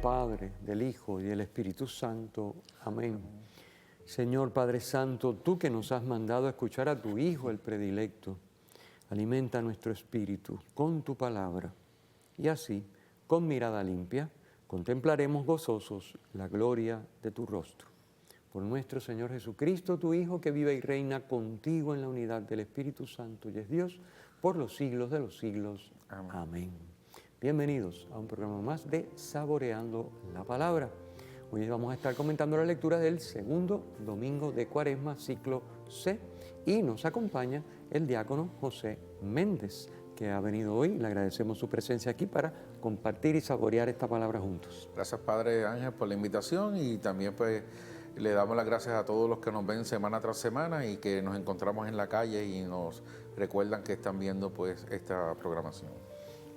Padre, del Hijo y del Espíritu Santo. Amén. Señor Padre Santo, tú que nos has mandado a escuchar a tu Hijo, el predilecto, alimenta nuestro espíritu con tu palabra. Y así, con mirada limpia, contemplaremos gozosos la gloria de tu rostro. Por nuestro Señor Jesucristo, tu Hijo, que vive y reina contigo en la unidad del Espíritu Santo y es Dios, por los siglos de los siglos. Amén. Amén. Bienvenidos a un programa más de Saboreando la Palabra. Hoy vamos a estar comentando la lectura del segundo domingo de Cuaresma, ciclo C, y nos acompaña el diácono José Méndez, que ha venido hoy. Le agradecemos su presencia aquí para compartir y saborear esta palabra juntos. Gracias, Padre Ángel, por la invitación, y también pues le damos las gracias a todos los que nos ven semana tras semana y que nos encontramos en la calle y nos recuerdan que están viendo pues esta programación.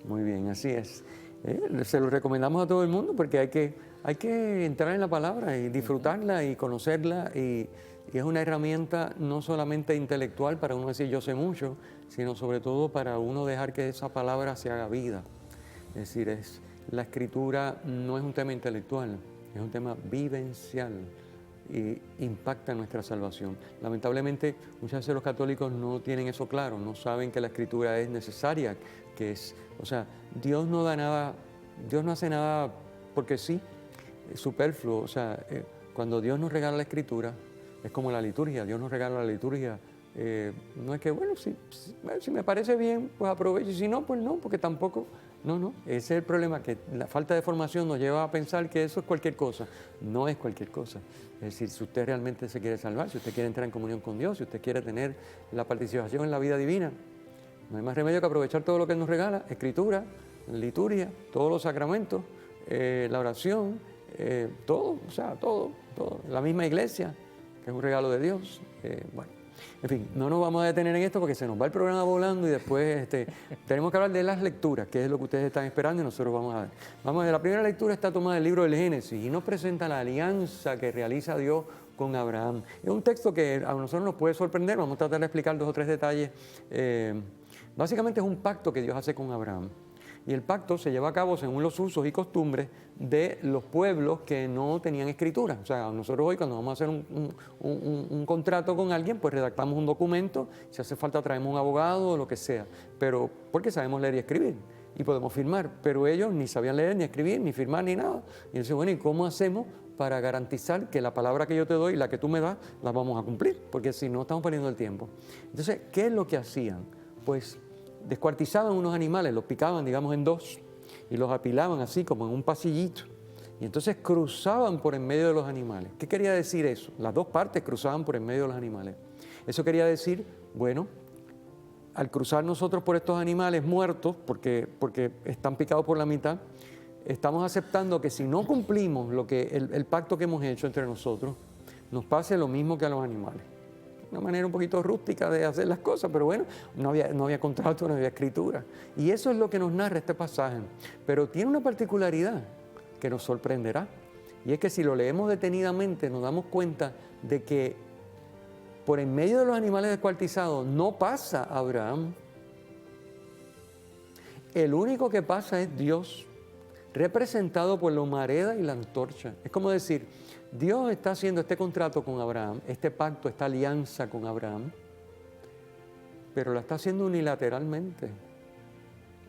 Muy bien, así es. Se lo recomendamos a todo el mundo porque hay que entrar en la palabra y disfrutarla y conocerla, y es una herramienta no solamente intelectual para uno decir yo sé mucho, sino sobre todo para uno dejar que esa palabra se haga vida. Es decir, la escritura no es un tema intelectual, es un tema vivencial y impacta nuestra salvación. Lamentablemente, muchas veces los católicos no tienen eso claro, no saben que la escritura es necesaria, Dios no da nada, Dios no hace nada porque sí, es superfluo. Cuando Dios nos regala la escritura, es como la liturgia, Dios nos regala la liturgia. No es que, si me parece bien, pues aprovecho, y si no, pues no, porque tampoco, no, ese es el problema, que la falta de formación nos lleva a pensar que eso es cualquier cosa. No es cualquier cosa. Es decir, si usted realmente se quiere salvar, si usted quiere entrar en comunión con Dios, si usted quiere tener la participación en la vida divina, no hay más remedio que aprovechar todo lo que Él nos regala: escritura, liturgia, todos los sacramentos, la oración, todo, la misma iglesia, que es un regalo de Dios. En fin, no nos vamos a detener en esto porque se nos va el programa volando y después tenemos que hablar de las lecturas, que es lo que ustedes están esperando, y nosotros vamos a ver. La primera lectura está tomada del libro del Génesis y nos presenta la alianza que realiza Dios con Abraham. Es un texto que a nosotros nos puede sorprender, vamos a tratar de explicar 2 o 3 detalles. Básicamente es un pacto que Dios hace con Abraham. Y el pacto se lleva a cabo según los usos y costumbres de los pueblos que no tenían escritura. O sea, nosotros hoy cuando vamos a hacer un contrato con alguien, pues redactamos un documento, si hace falta traemos un abogado o lo que sea, pero porque sabemos leer y escribir y podemos firmar, pero ellos ni sabían leer, ni escribir, ni firmar, ni nada. Y dice, ¿y cómo hacemos para garantizar que la palabra que yo te doy y la que tú me das, las vamos a cumplir? Porque si no, estamos perdiendo el tiempo. Entonces, ¿qué es lo que hacían? Pues descuartizaban unos animales, los picaban, digamos, en 2 y los apilaban así como en un pasillito. Y entonces cruzaban por en medio de los animales. ¿Qué quería decir eso? Las 2 partes cruzaban por en medio de los animales. Eso quería decir, al cruzar nosotros por estos animales muertos, porque están picados por la mitad, estamos aceptando que si no cumplimos el pacto que hemos hecho entre nosotros, nos pase lo mismo que a los animales. Una manera un poquito rústica de hacer las cosas, pero no había contrato, no había escritura. Y eso es lo que nos narra este pasaje. Pero tiene una particularidad que nos sorprenderá, y es que si lo leemos detenidamente nos damos cuenta de que por en medio de los animales descuartizados no pasa Abraham. El único que pasa es Dios, representado por la humareda y la antorcha. Es como decir, Dios está haciendo este contrato con Abraham, este pacto, esta alianza con Abraham, pero la está haciendo unilateralmente.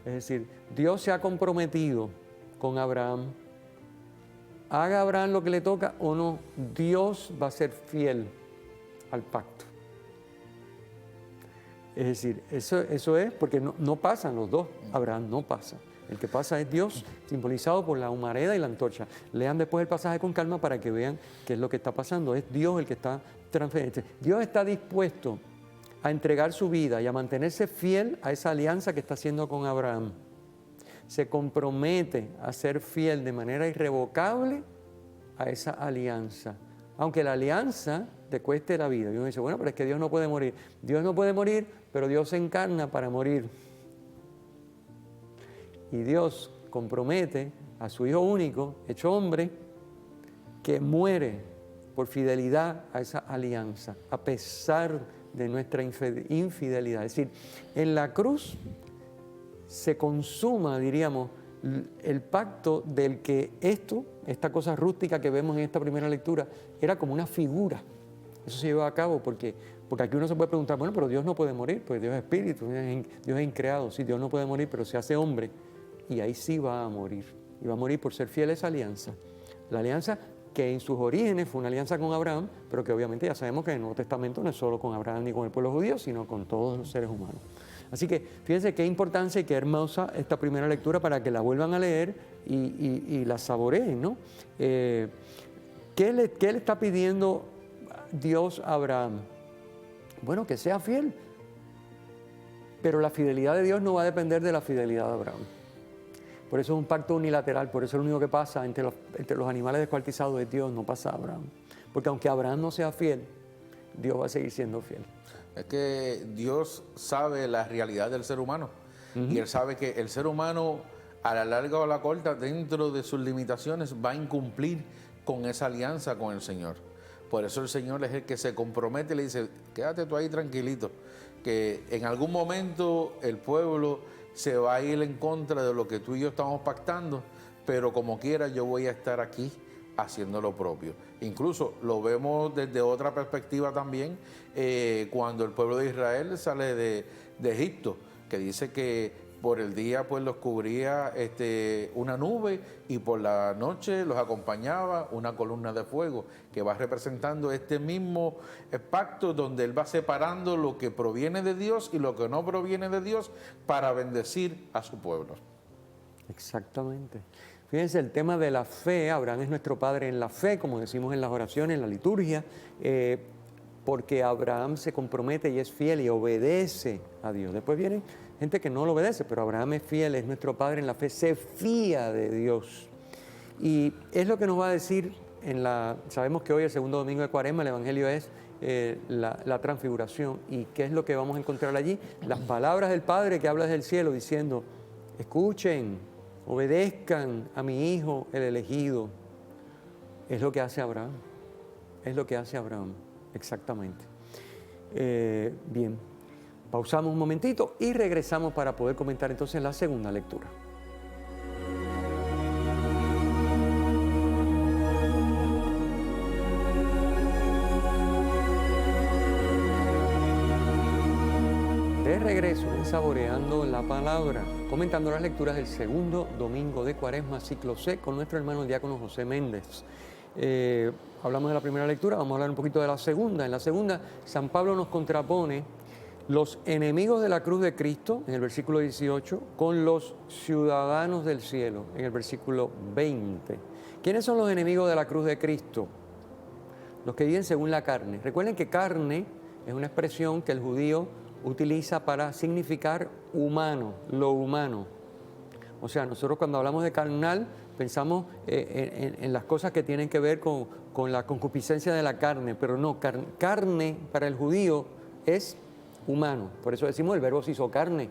Es decir, Dios se ha comprometido con Abraham. Haga Abraham lo que le toca o no, Dios va a ser fiel al pacto. Es decir, eso es porque no pasan los dos. Abraham no pasa. El que pasa es Dios, simbolizado por la humareda y la antorcha. Lean después el pasaje con calma para que vean qué es lo que está pasando. Es Dios el que está transferiendo. Dios está dispuesto a entregar su vida y a mantenerse fiel a esa alianza que está haciendo con Abraham. Se compromete a ser fiel de manera irrevocable a esa alianza. Aunque la alianza te cueste la vida. Y uno dice, pero es que Dios no puede morir. Dios no puede morir, pero Dios se encarna para morir. Y Dios compromete a su Hijo único, hecho hombre, que muere por fidelidad a esa alianza, a pesar de nuestra infidelidad. Es decir, en la cruz se consuma, diríamos, el pacto del que esta cosa rústica que vemos en esta primera lectura, era como una figura. Eso se llevó a cabo porque aquí uno se puede preguntar, bueno, pero Dios no puede morir, porque Dios es espíritu, Dios es increado. Sí, Dios no puede morir, pero se hace hombre y ahí sí va a morir. Y va a morir por ser fiel a esa alianza. La alianza que en sus orígenes fue una alianza con Abraham, pero que obviamente ya sabemos que en el Nuevo Testamento no es solo con Abraham ni con el pueblo judío, sino con todos los seres humanos. Así que fíjense qué importancia y qué hermosa esta primera lectura para que la vuelvan a leer y la saboreen, ¿no? ¿Qué le está pidiendo Dios a Abraham? Bueno, que sea fiel, pero la fidelidad de Dios no va a depender de la fidelidad de Abraham. Por eso es un pacto unilateral, por eso lo único que pasa entre los animales descuartizados es Dios, no pasa Abraham. Porque aunque Abraham no sea fiel, Dios va a seguir siendo fiel. Es que Dios sabe la realidad del ser humano y Él sabe que el ser humano a la larga o a la corta, dentro de sus limitaciones, va a incumplir con esa alianza con el Señor. Por eso el Señor es el que se compromete y le dice, quédate tú ahí tranquilito, que en algún momento el pueblo se va a ir en contra de lo que tú y yo estamos pactando, pero como quiera yo voy a estar aquí haciendo lo propio. Incluso lo vemos desde otra perspectiva también, cuando el pueblo de Israel sale de Egipto, que dice que por el día pues los cubría una nube y por la noche los acompañaba una columna de fuego, que va representando este mismo pacto donde Él va separando lo que proviene de Dios y lo que no proviene de Dios para bendecir a su pueblo. Exactamente. Fíjense, el tema de la fe, Abraham es nuestro padre en la fe, como decimos en las oraciones, en la liturgia, porque Abraham se compromete y es fiel y obedece a Dios. Después viene gente que no lo obedece, pero Abraham es fiel, es nuestro padre en la fe, se fía de Dios. Y es lo que nos va a decir sabemos que hoy, el segundo domingo de Cuaresma, el Evangelio es la transfiguración. ¿Y qué es lo que vamos a encontrar allí? Las palabras del Padre que habla desde el cielo diciendo, escuchen, obedezcan a mi Hijo, el elegido. Es lo que hace Abraham. Es lo que hace Abraham, exactamente. Bien, pausamos un momentito y regresamos para poder comentar entonces la segunda lectura. De regreso en Saboreando la Palabra, comentando las lecturas del segundo domingo de Cuaresma, ciclo C, con nuestro hermano el diácono José Méndez. Hablamos de la primera lectura, vamos a hablar un poquito de la segunda. En la segunda, San Pablo nos contrapone los enemigos de la cruz de Cristo, en el versículo 18, con los ciudadanos del cielo, en el versículo 20. ¿Quiénes son los enemigos de la cruz de Cristo? Los que viven según la carne. Recuerden que carne es una expresión que el judío utiliza para significar humano, lo humano. O sea, nosotros cuando hablamos de carnal pensamos en las cosas que tienen que ver con la concupiscencia de la carne, pero no, carne para el judío es humano. Por eso decimos el verbo se hizo carne.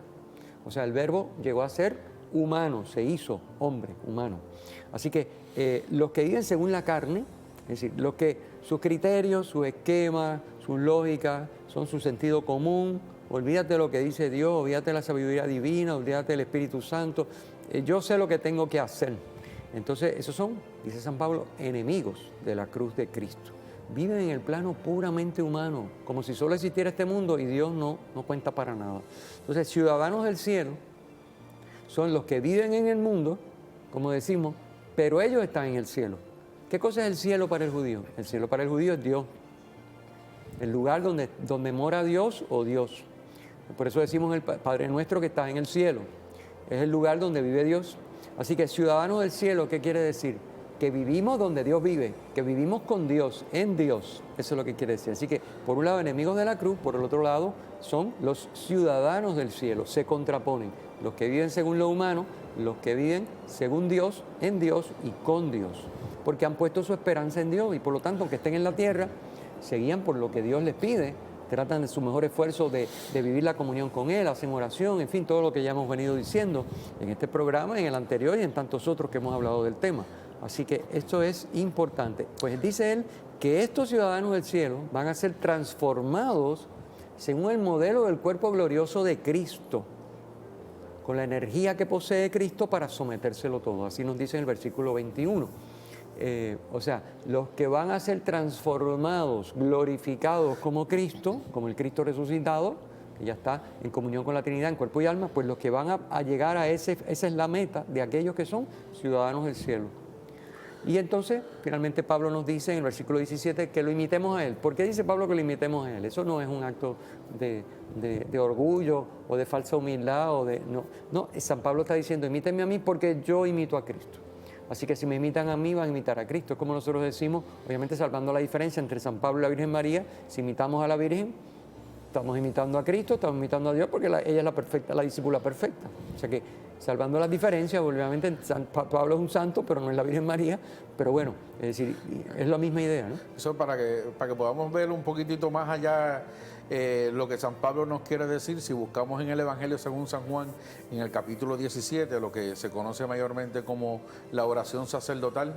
O sea, el verbo llegó a ser humano, se hizo hombre, humano. Así que los que viven según la carne, es decir, sus criterios, sus esquemas, sus lógicas, son su sentido común. Olvídate de lo que dice Dios, olvídate de la sabiduría divina, olvídate del Espíritu Santo. Yo sé lo que tengo que hacer. Entonces, esos son, dice San Pablo, enemigos de la cruz de Cristo. Viven en el plano puramente humano, como si solo existiera este mundo y Dios no cuenta para nada. Entonces, ciudadanos del cielo son los que viven en el mundo, como decimos, pero ellos están en el cielo. ¿Qué cosa es el cielo para el judío? El cielo para el judío es Dios. El lugar donde mora Dios o Dios. Por eso decimos el Padre Nuestro que está en el cielo. Es el lugar donde vive Dios. Así que ciudadanos del cielo, ¿qué quiere decir? Que vivimos donde Dios vive, que vivimos con Dios, en Dios. Eso es lo que quiere decir. Así que, por un lado, enemigos de la cruz, por el otro lado, son los ciudadanos del cielo. Se contraponen los que viven según lo humano, los que viven según Dios, en Dios y con Dios. Porque han puesto su esperanza en Dios y, por lo tanto, aunque estén en la tierra, se guían por lo que Dios les pide, tratan de su mejor esfuerzo de vivir la comunión con Él, hacen oración, en fin, todo lo que ya hemos venido diciendo en este programa, en el anterior y en tantos otros que hemos hablado del tema. Así que esto es importante. Pues dice él que estos ciudadanos del cielo van a ser transformados según el modelo del cuerpo glorioso de Cristo, con la energía que posee Cristo para sometérselo todo. Así nos dice en el versículo 21. O sea, los que van a ser transformados, glorificados como Cristo, como el Cristo resucitado, que ya está en comunión con la Trinidad en cuerpo y alma, pues los que van a llegar a esa es la meta de aquellos que son ciudadanos del cielo. Y entonces, finalmente Pablo nos dice en el versículo 17 que lo imitemos a Él. ¿Por qué dice Pablo que lo imitemos a Él? Eso no es un acto de orgullo o de falsa humildad. No, San Pablo está diciendo, imítenme a mí porque yo imito a Cristo. Así que si me imitan a mí, van a imitar a Cristo. Es como nosotros decimos, obviamente salvando la diferencia entre San Pablo y la Virgen María. Si imitamos a la Virgen, estamos imitando a Cristo, estamos imitando a Dios porque ella es la perfecta, la discípula perfecta. O sea que, salvando las diferencias, obviamente Pablo es un santo, pero no es la Virgen María. Pero bueno, es decir, es la misma idea, ¿no? Eso para que podamos ver un poquitito más allá lo que San Pablo nos quiere decir. Si buscamos en el Evangelio según San Juan, en el capítulo 17, lo que se conoce mayormente como la oración sacerdotal,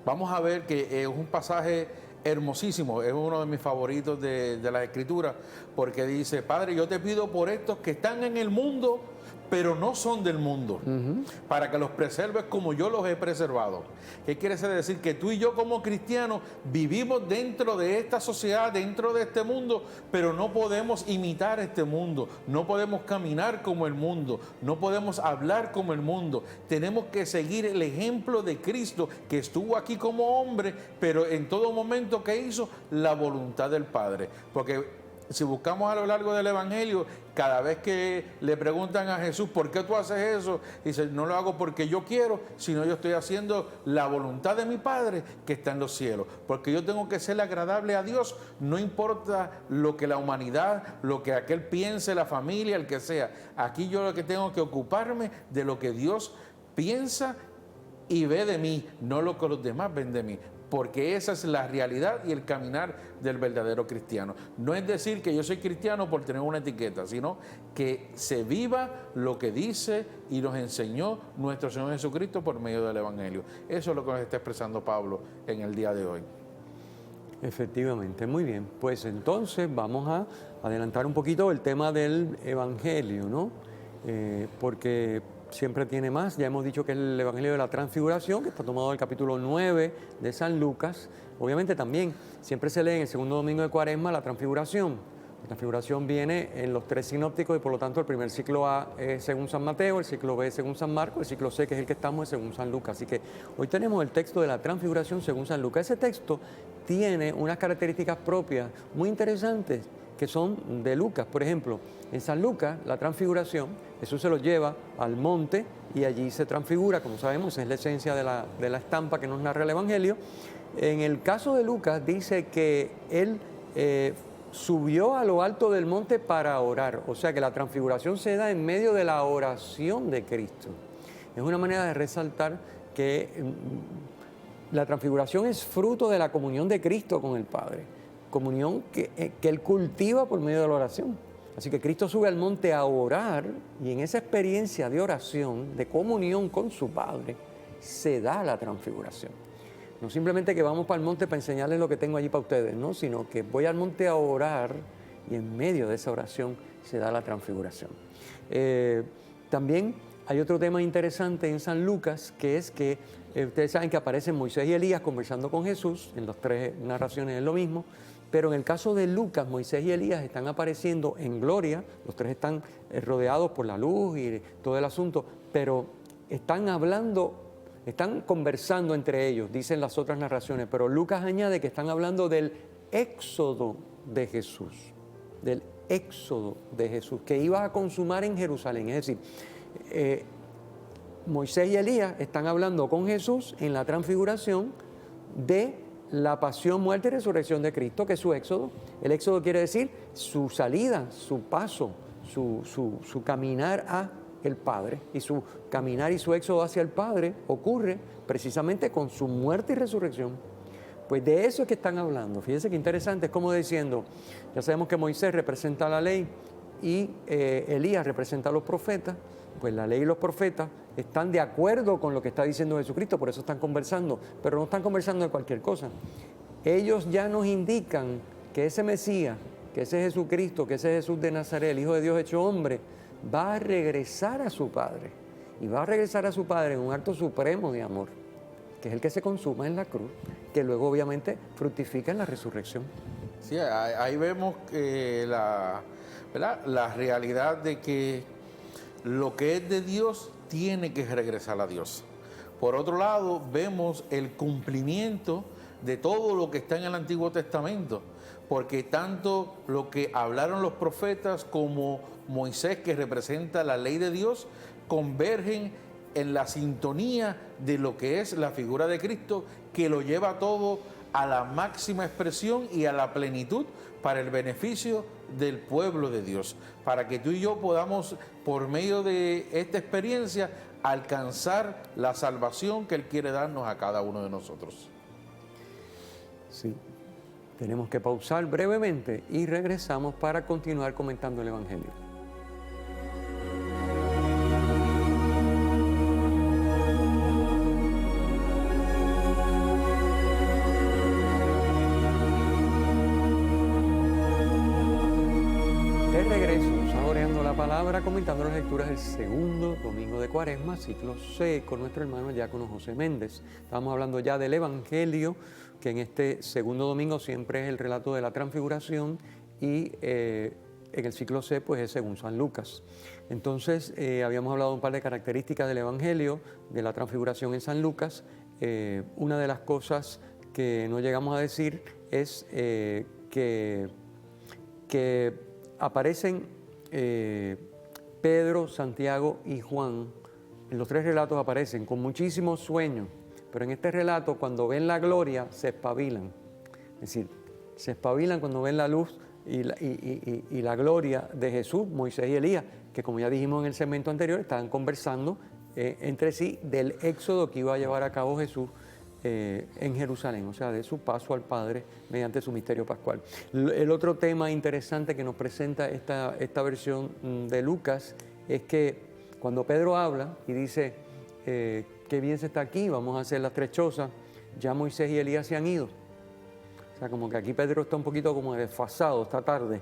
vamos a ver que es un pasaje hermosísimo, es uno de mis favoritos de la Escritura, porque dice, Padre, yo te pido por estos que están en el mundo, pero no son del mundo, para que los preserves como yo los he preservado. ¿Qué quiere decir? Que tú y yo como cristianos vivimos dentro de esta sociedad, dentro de este mundo, pero no podemos imitar este mundo, no podemos caminar como el mundo, no podemos hablar como el mundo. Tenemos que seguir el ejemplo de Cristo, que estuvo aquí como hombre, pero en todo momento que hizo la voluntad del Padre. Porque si buscamos a lo largo del Evangelio, cada vez que le preguntan a Jesús, ¿por qué tú haces eso? Dice, no lo hago porque yo quiero, sino yo estoy haciendo la voluntad de mi Padre que está en los cielos. Porque yo tengo que ser agradable a Dios, no importa lo que la humanidad, lo que aquel piense, la familia, el que sea. Aquí yo lo que tengo que ocuparme de lo que Dios piensa y ve de mí, no lo que los demás ven de mí. Porque esa es la realidad y el caminar del verdadero cristiano. No es decir que yo soy cristiano por tener una etiqueta, sino que se viva lo que dice y nos enseñó nuestro Señor Jesucristo por medio del Evangelio. Eso es lo que nos está expresando Pablo en el día de hoy. Efectivamente, muy bien. Pues entonces vamos a adelantar un poquito el tema del Evangelio, ¿no? Porque siempre tiene más. Ya hemos dicho que es el Evangelio de la Transfiguración, que está tomado del capítulo 9 de San Lucas. Obviamente también siempre se lee en el segundo domingo de Cuaresma la Transfiguración. La Transfiguración viene en los tres sinópticos y por lo tanto el primer ciclo A es según San Mateo, el ciclo B es según San Marcos, el ciclo C, que es el que estamos, es según San Lucas. Así que hoy tenemos el texto de la Transfiguración según San Lucas. Ese texto tiene unas características propias muy interesantes que son de Lucas. Por ejemplo, en San Lucas, la transfiguración, Jesús se los lleva al monte y allí se transfigura, como sabemos, es la esencia de la estampa que nos narra el Evangelio. En el caso de Lucas dice que él subió a lo alto del monte para orar, o sea que la transfiguración se da en medio de la oración de Cristo. Es una manera de resaltar que la transfiguración es fruto de la comunión de Cristo con el Padre, comunión que Él cultiva por medio de la oración. Así que Cristo sube al monte a orar y en esa experiencia de oración, de comunión con su Padre, se da la transfiguración. No simplemente que vamos para el monte para enseñarles lo que tengo allí para ustedes, ¿no? Sino que voy al monte a orar y en medio de esa oración se da la transfiguración. También hay otro tema interesante en San Lucas, que es que ustedes saben que aparecen Moisés y Elías conversando con Jesús, en las tres narraciones es lo mismo, pero en el caso de Lucas, Moisés y Elías están apareciendo en gloria, los tres están rodeados por la luz y todo el asunto, pero están hablando, están conversando entre ellos, dicen las otras narraciones, pero Lucas añade que están hablando del éxodo de Jesús, del éxodo de Jesús, que iba a consumar en Jerusalén. Es decir, Moisés y Elías están hablando con Jesús en la transfiguración de la pasión, muerte y resurrección de Cristo, que es su éxodo. El éxodo quiere decir su salida, su paso, su caminar a el Padre, y su caminar y su éxodo hacia el Padre ocurre precisamente con su muerte y resurrección. Pues de eso es que están hablando. Fíjense qué interesante, es como diciendo, ya sabemos que Moisés representa la ley y Elías representa a los profetas, pues la ley y los profetas están de acuerdo con lo que está diciendo Jesucristo, por eso están conversando, pero no están conversando de cualquier cosa. Ellos ya nos indican que ese Mesías, que ese Jesucristo, que ese Jesús de Nazaret, el Hijo de Dios hecho hombre, va a regresar a su Padre. Y va a regresar a su Padre en un acto supremo de amor, que es el que se consuma en la cruz, que luego obviamente fructifica en la resurrección. Sí, ahí vemos ¿verdad? La realidad de que lo que es de Dios tiene que regresar a Dios. Por otro lado, vemos el cumplimiento de todo lo que está en el Antiguo Testamento, porque tanto lo que hablaron los profetas como Moisés, que representa la ley de Dios, convergen en la sintonía de lo que es la figura de Cristo, que lo lleva todo a la máxima expresión y a la plenitud para el beneficio del pueblo de Dios, para que tú y yo podamos, por medio de esta experiencia, alcanzar la salvación que Él quiere darnos a cada uno de nosotros. Sí, tenemos que pausar brevemente y regresamos para continuar comentando el Evangelio. De regreso, saboreando la palabra, comentando las lecturas del segundo domingo de Cuaresma, ciclo C, con nuestro hermano diácono José Méndez. Estamos hablando ya del Evangelio, que en este segundo domingo siempre es el relato de la transfiguración, y en el ciclo C pues es según San Lucas. Entonces habíamos hablado un par de características del Evangelio, de la transfiguración en San Lucas. Una de las cosas que no llegamos a decir es que aparecen Pedro, Santiago y Juan. En los tres relatos aparecen con muchísimos sueños, pero en este relato, cuando ven la gloria, se espabilan. Es decir, se espabilan cuando ven la luz y la gloria de Jesús, Moisés y Elías, que como ya dijimos en el segmento anterior, estaban conversando entre sí del éxodo que iba a llevar a cabo Jesús en Jerusalén, o sea, de su paso al Padre mediante su misterio pascual. El otro tema interesante que nos presenta esta versión de Lucas es que cuando Pedro habla y dice, qué bien se está aquí, vamos a hacer las tres chozas, ya Moisés y Elías se han ido. O sea, como que aquí Pedro está un poquito como desfasado, está tarde.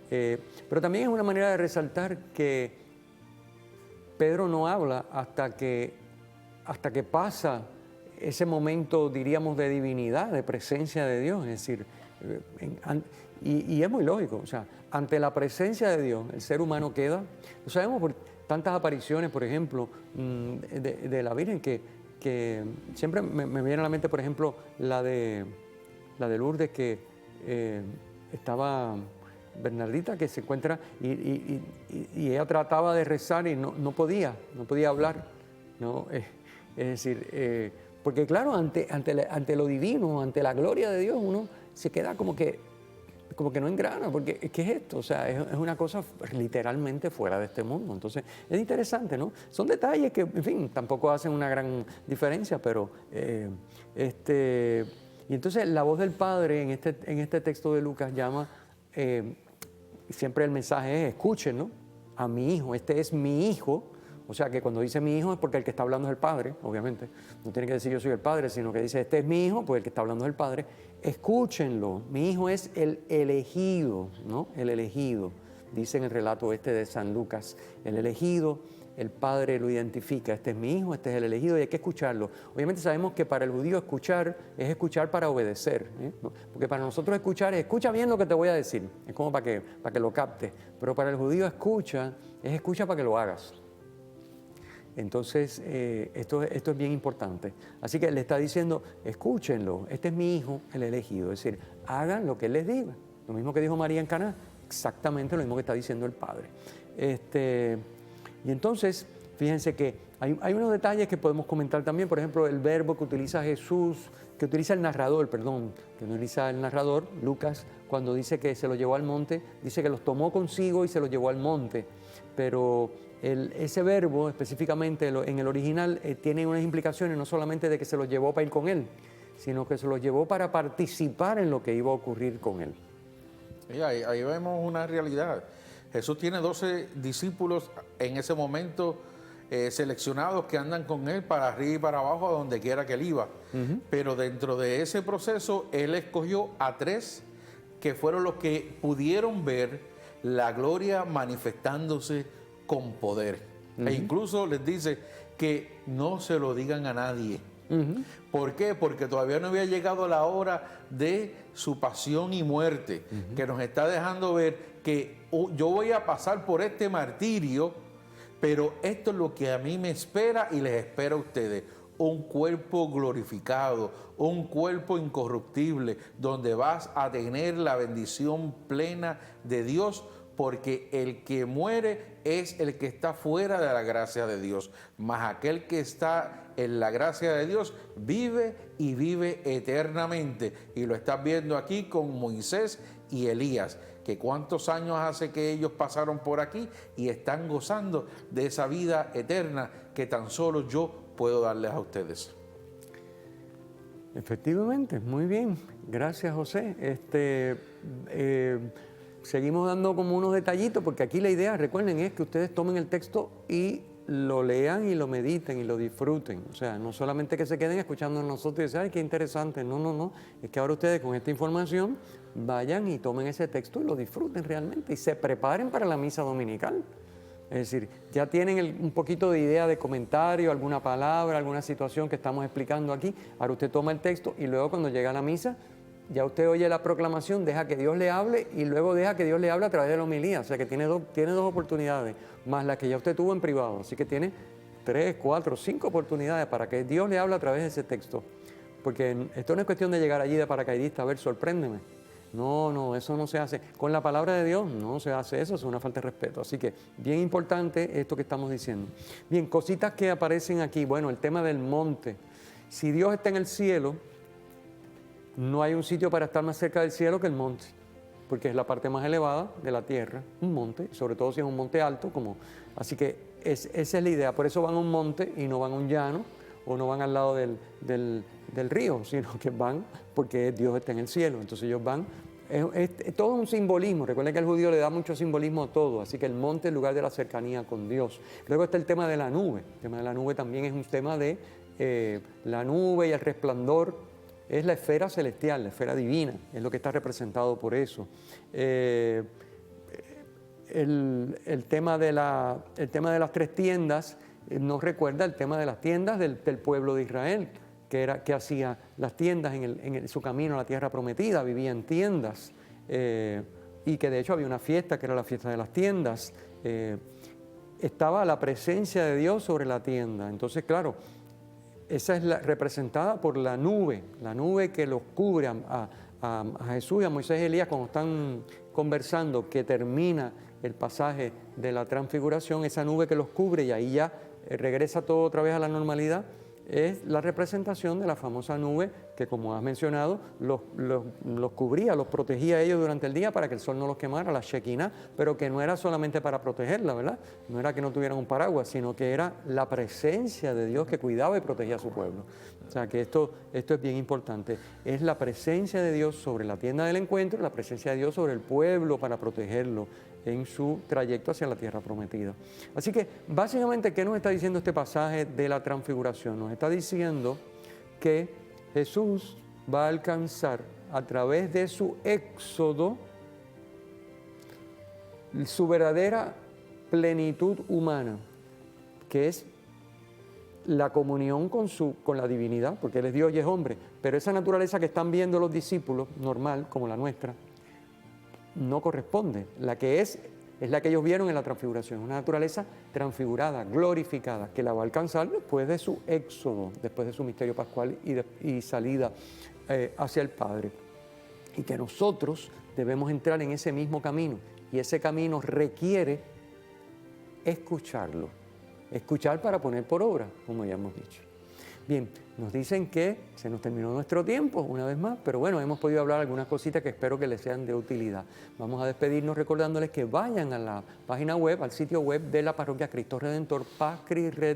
Pero también es una manera de resaltar que Pedro no habla hasta que pasa ese momento, diríamos, de divinidad, de presencia de Dios. Es decir, y es muy lógico, o sea, ante la presencia de Dios, el ser humano queda, lo sabemos por tantas apariciones, por ejemplo, de la Virgen, que siempre me viene a la mente, por ejemplo, la de Lourdes, que estaba Bernardita, que se encuentra, y ella trataba de rezar y no podía hablar, ¿no? Es decir, porque claro, ante lo divino, ante la gloria de Dios, uno se queda como que no engrana, porque ¿qué es esto? O sea, es una cosa literalmente fuera de este mundo. Entonces, es interesante, ¿no? Son detalles que, en fin, tampoco hacen una gran diferencia, pero y entonces la voz del Padre en este texto de Lucas llama, siempre el mensaje es, escuchen, ¿no? A mi hijo, este es mi hijo. O sea que cuando dice mi hijo es porque el que está hablando es el Padre, obviamente. No tiene que decir yo soy el Padre, sino que dice este es mi hijo, pues el que está hablando es el Padre. Escúchenlo, mi hijo es el elegido, ¿no? El elegido, dice en el relato de San Lucas. El elegido, el Padre lo identifica, este es mi hijo, este es el elegido y hay que escucharlo. Obviamente sabemos que para el judío escuchar es escuchar para obedecer, ¿no? Porque para nosotros escuchar es escucha bien lo que te voy a decir, es como para que lo captes. Pero para el judío escucha para que lo hagas. Entonces, esto es bien importante. Así que le está diciendo, escúchenlo, este es mi hijo, el elegido. Es decir, hagan lo que él les diga. Lo mismo que dijo María en Caná, exactamente lo mismo que está diciendo el Padre. Y entonces, fíjense que hay unos detalles que podemos comentar también. Por ejemplo, el verbo que utiliza el narrador, Lucas, cuando dice que se lo llevó al monte, dice que los tomó consigo y se los llevó al monte. Pero ese verbo específicamente en el original tiene unas implicaciones no solamente de que se los llevó para ir con él, sino que se los llevó para participar en lo que iba a ocurrir con él. Y ahí vemos una realidad. Jesús tiene 12 discípulos en ese momento seleccionados que andan con él para arriba y para abajo a donde quiera que él iba. Pero dentro de ese proceso él escogió a 3 que fueron los que pudieron ver la gloria manifestándose con poder. E incluso les dice que no se lo digan a nadie. ¿Por qué? Porque todavía no había llegado la hora de su pasión y muerte, que nos está dejando ver que yo voy a pasar por este martirio, pero esto es lo que a mí me espera y les espera a ustedes. Un cuerpo glorificado, un cuerpo incorruptible, donde vas a tener la bendición plena de Dios, porque el que muere es el que está fuera de la gracia de Dios, mas aquel que está en la gracia de Dios vive y vive eternamente. Y lo estás viendo aquí con Moisés y Elías, que cuántos años hace que ellos pasaron por aquí y están gozando de esa vida eterna que tan solo yo puedo darles a ustedes. Efectivamente, muy bien. Gracias, José. Seguimos dando como unos detallitos, porque aquí la idea, recuerden, es que ustedes tomen el texto y lo lean y lo mediten y lo disfruten. O sea, no solamente que se queden escuchando a nosotros y dicen, ay, qué interesante. No, no, no. Es que ahora ustedes con esta información vayan y tomen ese texto y lo disfruten realmente y se preparen para la misa dominical. Es decir, ya tienen un poquito de idea de comentario, alguna palabra, alguna situación que estamos explicando aquí. Ahora usted toma el texto y luego cuando llega a la misa, ya usted oye la proclamación, deja que Dios le hable y luego deja que Dios le hable a través de la homilía. O sea que tiene dos oportunidades, más las que ya usted tuvo en privado. Así que tiene 3, 4, 5 oportunidades para que Dios le hable a través de ese texto. Porque esto no es cuestión de llegar allí de paracaidista, a ver, sorpréndeme. No, no, eso no se hace. Con la palabra de Dios no se hace eso, es una falta de respeto. Así que bien importante esto que estamos diciendo. Bien, cositas que aparecen aquí. Bueno, el tema del monte. Si Dios está en el cielo, no hay un sitio para estar más cerca del cielo que el monte, porque es la parte más elevada de la tierra, un monte, sobre todo si es un monte alto, así que esa es la idea. Por eso van a un monte y no van a un llano, o no van al lado del río, sino que van porque Dios está en el cielo. Entonces ellos van, es todo un simbolismo. Recuerden que el judío le da mucho simbolismo a todo, así que el monte es el lugar de la cercanía con Dios. Luego está el tema de la nube. El tema de la nube también es un tema de la nube y el resplandor. Es la esfera celestial, la esfera divina, es lo que está representado por eso. El tema de las 3 tiendas nos recuerda el tema de las tiendas del pueblo de Israel, que hacía las tiendas en su camino a la tierra prometida, vivía en tiendas, y que de hecho había una fiesta que era la fiesta de las tiendas. Estaba la presencia de Dios sobre la tienda. Entonces, claro, esa es representada por la nube que los cubre a Jesús y a Moisés y Elías cuando están conversando, que termina el pasaje de la transfiguración, esa nube que los cubre y ahí ya regresa todo otra vez a la normalidad. Es la representación de la famosa nube que, como has mencionado, los cubría, los protegía a ellos durante el día para que el sol no los quemara, la Shekinah, pero que no era solamente para protegerla, ¿verdad? No era que no tuvieran un paraguas, sino que era la presencia de Dios que cuidaba y protegía a su pueblo. O sea que esto es bien importante. Es la presencia de Dios sobre la tienda del encuentro, la presencia de Dios sobre el pueblo para protegerlo en su trayecto hacia la tierra prometida. Así que, básicamente, ¿qué nos está diciendo este pasaje de la transfiguración? Nos está diciendo que Jesús va a alcanzar a través de su éxodo su verdadera plenitud humana, que es la comunión con la divinidad, porque Él es Dios y es hombre. Pero esa naturaleza que están viendo los discípulos, normal, como la nuestra, no corresponde. La que es la que ellos vieron en la transfiguración, una naturaleza transfigurada, glorificada, que la va a alcanzar después de su éxodo, después de su misterio pascual y salida hacia el Padre. Y que nosotros debemos entrar en ese mismo camino, y ese camino requiere escucharlo, escuchar para poner por obra, como ya hemos dicho. Bien, nos dicen que se nos terminó nuestro tiempo una vez más, pero bueno, hemos podido hablar algunas cositas que espero que les sean de utilidad. Vamos a despedirnos recordándoles que vayan a la página web, al sitio web de la Parroquia Cristo Redentor, pacrired.org.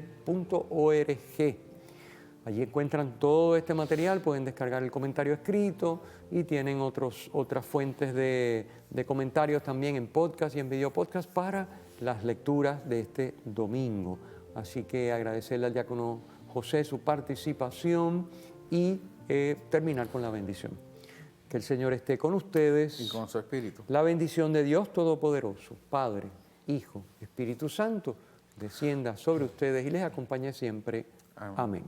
Allí encuentran todo este material, pueden descargar el comentario escrito y tienen otras fuentes de comentarios también en podcast y en video podcast para las lecturas de este domingo. Así que agradecerle al diácono José su participación y terminar con la bendición. Que el Señor esté con ustedes. Y con su espíritu. La bendición de Dios Todopoderoso, Padre, Hijo, Espíritu Santo, descienda sobre ustedes y les acompañe siempre. Amén.